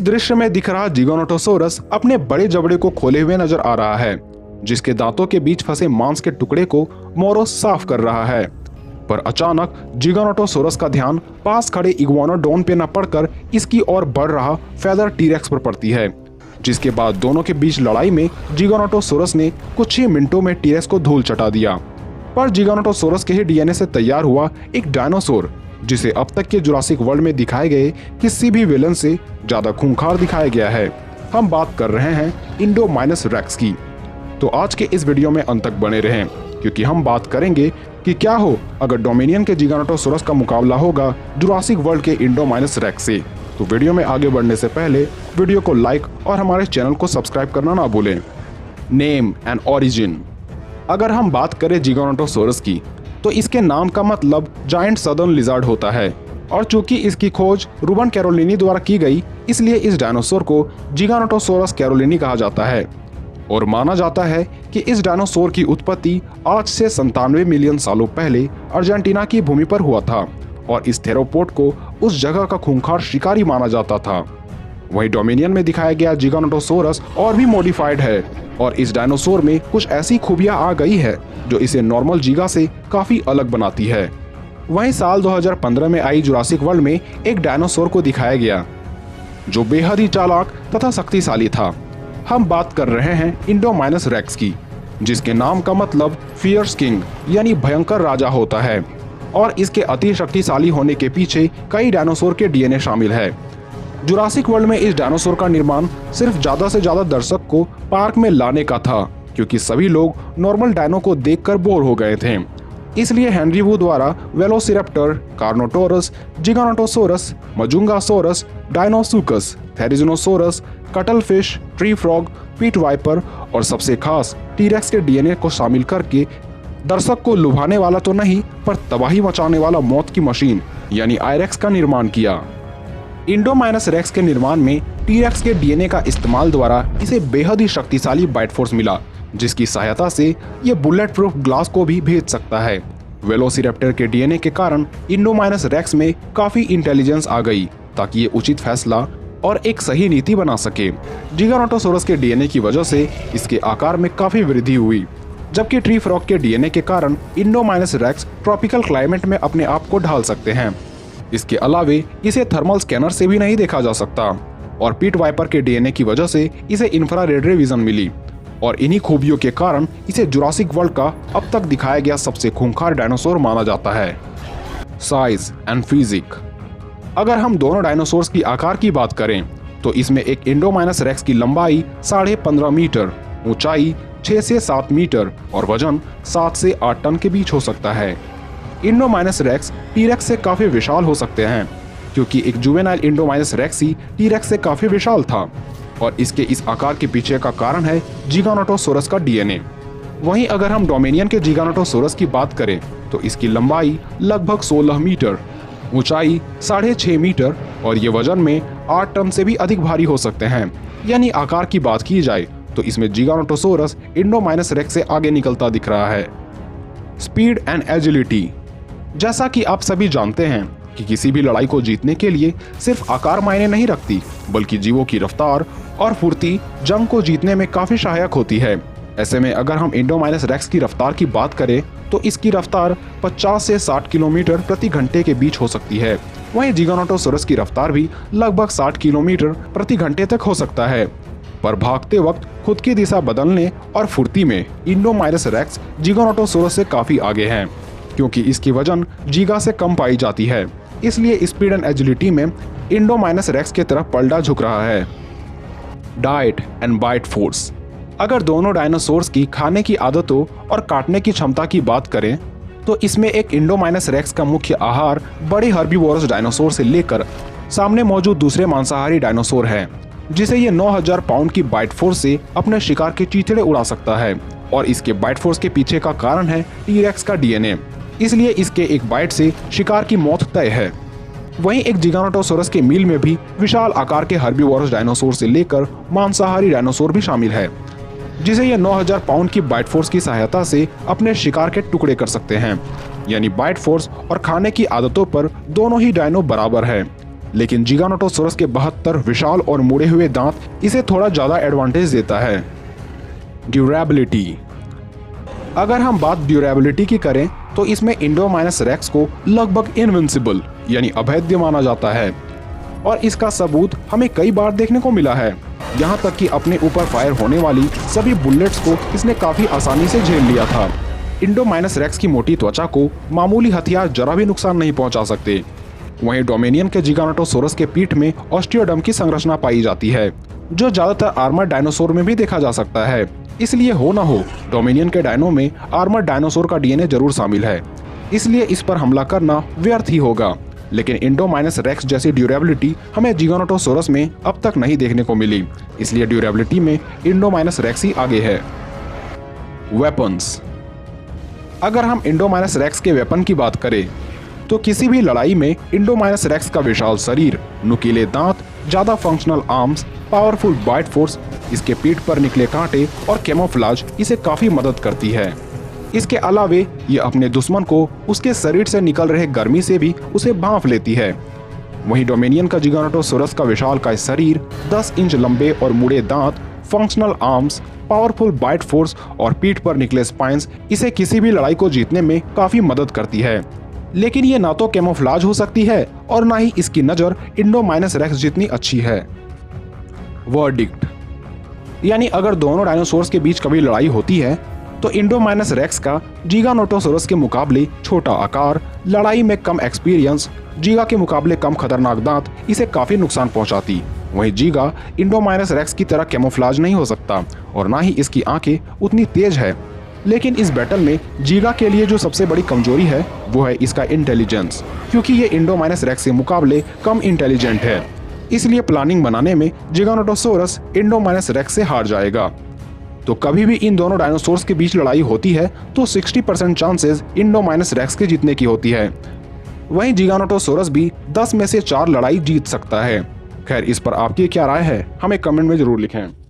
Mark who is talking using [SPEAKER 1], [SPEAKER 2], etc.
[SPEAKER 1] इस दृश्य में दिख रहा जिगोनोटोसोरस अपने बड़े जबड़े को खोले हुए नजर आ रहा है, जिसके दांतों के बीच फंसे मांस के टुकड़े को मोरोस साफ कर रहा है। पर अचानक जिगोनोटोसोरस का ध्यान पास खड़े इग्वानोडोन पे न पड़कर इसकी ओर बढ़ रहा फेदर टीरेक्स पर पड़ती है, जिसके बाद दोनों के बीच लड़ाई में जिगोनोटोसोरस ने कुछ ही मिनटों में टीरेक्स को धूल चटा दिया। पर जिगोनोटोसोरस के ही डीएनए से तैयार हुआ एक डायनासोर, जिसे अब तक के जुरासिक वर्ल्ड में दिखाए गए किसी भी विलन से ज्यादा खूंखार दिखाया गया है। हम बात कर रहे हैं इंडोमाइनस रेक्स की। तो आज के इस वीडियो में अंत तक बने रहें, क्योंकि हम बात करेंगे कि क्या हो अगर डोमिनियन के जिगोनोटोसोरस का मुकाबला होगा जुरासिक वर्ल्ड के इंडोमाइनस रेक्स से। तो वीडियो में आगे बढ़ने से पहले वीडियो को लाइक और हमारे चैनल को सब्सक्राइब करना ना भूलें। Name and origin. अगर हम बात करें जिगोनोटोसोरस की, तो इसके नाम का मतलब जायंट सदर्न लिजार्ड होता है, और चूंकि इसकी खोज रूबन कैरोलिनी द्वारा की गई, इसलिए इस डायनासोर को जिगोनोटोसोरस कैरोलिनी कहा जाता है। और माना जाता है कि इस डायनासोर की उत्पत्ति आज से 97 मिलियन सालों पहले अर्जेंटीना की भूमि पर हुआ था, और इस थेरोपोड को उस जगह का खूंखार शिकारी माना जाता था। वहीं डोमिनियन में दिखाया गया जिगोनोटोसोरस और भी मॉडिफाइड है, और इस डायनासोर में कुछ ऐसी खूबियां आ गई है जो इसे नॉर्मल जीगा से काफी अलग बनाती है। वहीं साल 2015 में आई जुरासिक वर्ल्ड में एक डायनासोर को दिखाया गया जो बेहद ही चालाक तथा शक्तिशाली था। हम बात कर रहे हैं इंडोमाइनस रेक्स की, जिसके नाम का मतलब फियर्स किंग यानी भयंकर राजा होता है, और इसके अति शक्तिशाली होने के पीछे कई डायनासोर के डीएनए शामिल है। जुरासिक वर्ल्ड में इस डायनासोर का निर्माण सिर्फ ज्यादा से ज्यादा दर्शक को पार्क में लाने का था, क्योंकि सभी लोग नॉर्मल डायनो को देखकर बोर हो गए थे। इसलिए हेनरी वू द्वारा वेलोसिरैप्टर, कार्नोटोरस, जिगोनोटोसोरस, मजुंगासोरस, डायनोसुकस, थेरिजनोसोरस, कटलफिश, ट्री फ्रॉग, पीट वाइपर और सबसे खास टीरेक्स के डीएनए को शामिल करके दर्शक को लुभाने वाला तो नहीं, पर तबाही मचाने वाला मौत की मशीन यानी आयरेक्स का निर्माण किया। इंडोमाइनस रेक्स के निर्माण में टीरेक्स के डीएनए का इस्तेमाल द्वारा इसे बेहद ही शक्तिशाली बाइट फोर्स मिला, जिसकी सहायता से ये बुलेट प्रूफ ग्लास को भी भेज सकता है। वेलोसिरैप्टर के डीएनए के कारण इंडोमाइनस रेक्स में काफी इंटेलिजेंस आ गई, ताकि ये उचित फैसला और एक सही नीति बना सके। जिगोनोटोसोरस के डीएनए की वजह से इसके आकार में काफी वृद्धि हुई, जबकि ट्री फ्रॉग के डीएनए के कारण इंडोमाइनस रेक्स ट्रॉपिकल क्लाइमेट में अपने आप को ढाल सकते हैं। इसके अलावे इसे थर्मल स्कैनर से भी नहीं देखा जा सकता, और पीट वाइपर के डीएनए की वजह से इसे इंफ्रारेड रे विजन मिली, और इन्हीं खूबियों के कारण इसे जुरासिक वर्ल्ड का अब तक दिखाया गया सबसे खूंखार डायनासोर माना जाता है। Size and physique. अगर हम दोनों डायनासोर्स की आकार की बात करें, तो इसमें एक इंडोमाइनस रेक्स की लंबाई 15.5 मीटर, ऊंचाई 6 से 7 मीटर और वजन 7 से 8 टन के बीच हो सकता है। इंडोमाइनस रेक्स टीरेक्स से काफी विशाल हो सकते हैं, क्योंकि एक जुवेनाइल इंडोमाइनस रेक्स ही टीरेक्स से काफी विशाल था, और इसके इस आकार के पीछे का कारण है जिगोनोटोसोरस का डीएनए। वहीं अगर हम डोमिनियन के जिगोनोटोसोरस की बात करें, तो इसकी लंबाई लगभग 16 मीटर, ऊंचाई 6.5 मीटर और ये वजन में 8 टन से भी अधिक भारी हो सकते हैं। यानी आकार की बात की जाए तो इसमें जिगोनोटोसोरस इंडोमाइनस रेक्स से आगे निकलता दिख रहा है। Speed and agility. जैसा कि आप सभी जानते हैं कि किसी भी लड़ाई को जीतने के लिए सिर्फ आकार मायने नहीं रखती, बल्कि जीवों की रफ्तार और फुर्ती जंग को जीतने में काफी सहायक होती है। ऐसे में अगर हम इंडोमाइनस रेक्स की रफ्तार की बात करें, तो इसकी रफ्तार 50 से 60 किलोमीटर प्रति घंटे के बीच हो सकती है। वहीं जिगोनोटोसोरस की रफ्तार भी लगभग 60 किलोमीटर प्रति घंटे तक हो सकता है। पर भागते वक्त खुद की दिशा बदलने और फुर्ती में इंडोमाइनस रेक्स जिगोनोटोसोरस से काफी आगे हैं, क्योंकि इसकी वजन जीगा से कम पाई जाती है। इसलिए स्पीड एंड एजिलिटी में इंडोमाइनस रेक्स की तरफ पलड़ा झुक रहा है। Diet and bite force. अगर दोनों डायनासोर्स की खाने की आदतों और काटने की क्षमता की बात करें, तो इसमें एक इंडोमाइनस रेक्स का मुख्य आहार बड़े हर्बीवोरस डायनासोर से लेकर सामने मौजूद दूसरे मांसाहारी डायनासोर है, जिसे ये 9000 पाउंड की बाइट फोर्स से अपने शिकार के चीथड़े उड़ा सकता है। और इसके बाइट फोर्स के पीछे का कारण है टीरेक्स का डीएनए, इसलिए इसके एक बाइट से शिकार की मौत तय है। वहीं एक जिगोनोटोसोरस के मील में भी विशाल आकार के हर्बीवोरस डायनासोर से लेकर मांसाहारी डायनासोर भी शामिल है, जिसे ये 9000 पाउंड की बाइट फोर्स की सहायता से अपने शिकार के टुकड़े कर सकते हैं। यानी बाइट फोर्स और खाने की आदतों पर दोनों ही डायनो बराबर है। लेकिन जिगानोटोसोरस के 72 विशाल और मुड़े हुए दांत इसे थोड़ा ज्यादा एडवांटेज देता है। ड्यूरेबिलिटी। अगर हम बात ड्यूरेबिलिटी की करें तो इसमें इंडोमाइनस रेक्स को लगभग इनविंसिबल यानी अभेद्य माना जाता है और इसका सबूत हमें कई बार देखने को मिला है। यहाँ तक कि अपने ऊपर फायर होने वाली सभी बुलेट्स को इसने काफी आसानी से झेल लिया था। इंडोमाइनस रेक्स की मोटी त्वचा को मामूली हथियार जरा भी नुकसान नहीं पहुंचा सकते। वहीं डोमिनियन के जिगानोटोसोरस के पीठ में ऑस्टियोडर्म की संरचना पाई जाती है, जो ज्यादातर आर्मर डायनासोर में भी देखा जा सकता है। इसलिए हो ना हो डोमिनियन के डायनो में आर्मर डायनासोर का डीएनए जरूर शामिल है, इसलिए इस पर हमला करना व्यर्थ ही होगा। लेकिन इंडोमाइनस रेक्स जैसी ड्यूरेबिलिटी हमें जिगानोटोसोरस में अब तक नहीं देखने को मिली, इसलिए ड्यूरेबिलिटी में इंडोमाइनस रेक्स ही आगे है। वेपन्स। अगर हम इंडोमाइनस रेक्स के वेपन की बात करें तो किसी भी लड़ाई में इंडोमाइनस रेक्स का विशाल शरीर, नुकीले दांत, ज्यादा functional arms, powerful bite force, इसके पीठ पर निकले कांटे और कैमोफ्लाज इसे काफी मदद करती है। इसके अलावे ये अपने दुश्मन को उसके शरीर से निकल रहे गर्मी से भी उसे भांप लेती है। वहीं डोमिनियन का जिगानोटोसोरस का विशालकाय शरीर, 10 इंच लंबे और मुड़े दांत, functional arms, powerful bite force और पीठ पर निकले स्पाइन्स इसे किसी भी लड़ाई को जीतने में काफी मदद करती है। लेकिन ये ना तो कैमोफ्लाज हो सकती है और ना ही इसकी नजर इंडोमाइनस रेक्स जितनी अच्छी है। वर्डिक्ट। यानी अगर दोनों डायनासोर्स के बीच कभी लड़ाई होती है तो इंडोमाइनस रेक्स का जिगानोटोसोरस के मुकाबले छोटा आकार, लड़ाई में कम एक्सपीरियंस, जीगा के मुकाबले कम खतरनाक दांत इसे काफी नुकसान पहुंचाती। वहीं जीगा इंडोमाइनस रेक्स की तरह कैमोफ्लाज नहीं हो सकता और ना ही इसकी आंखें उतनी तेज है। लेकिन इस बैटल में जीगा के लिए जो सबसे बड़ी कमजोरी है वो है इसका इंटेलिजेंस, क्योंकि ये इंडोमाइनस रेक्स के मुकाबले कम इंटेलिजेंट है। इसलिए प्लानिंग बनाने में जिगानोटोसोरस इंडोमाइनस रेक्स से हार जाएगा। तो कभी भी इन दोनों डायनासोर्स के बीच लड़ाई होती है तो 60% चांसेस इंडोमाइनस रेक्स के जीतने की होती है। वहीं जिगानोटोसोरस भी 10 में से 4 लड़ाई जीत सकता है। खैर, इस पर आपकी क्या राय है, हमें कमेंट में जरूर लिखें।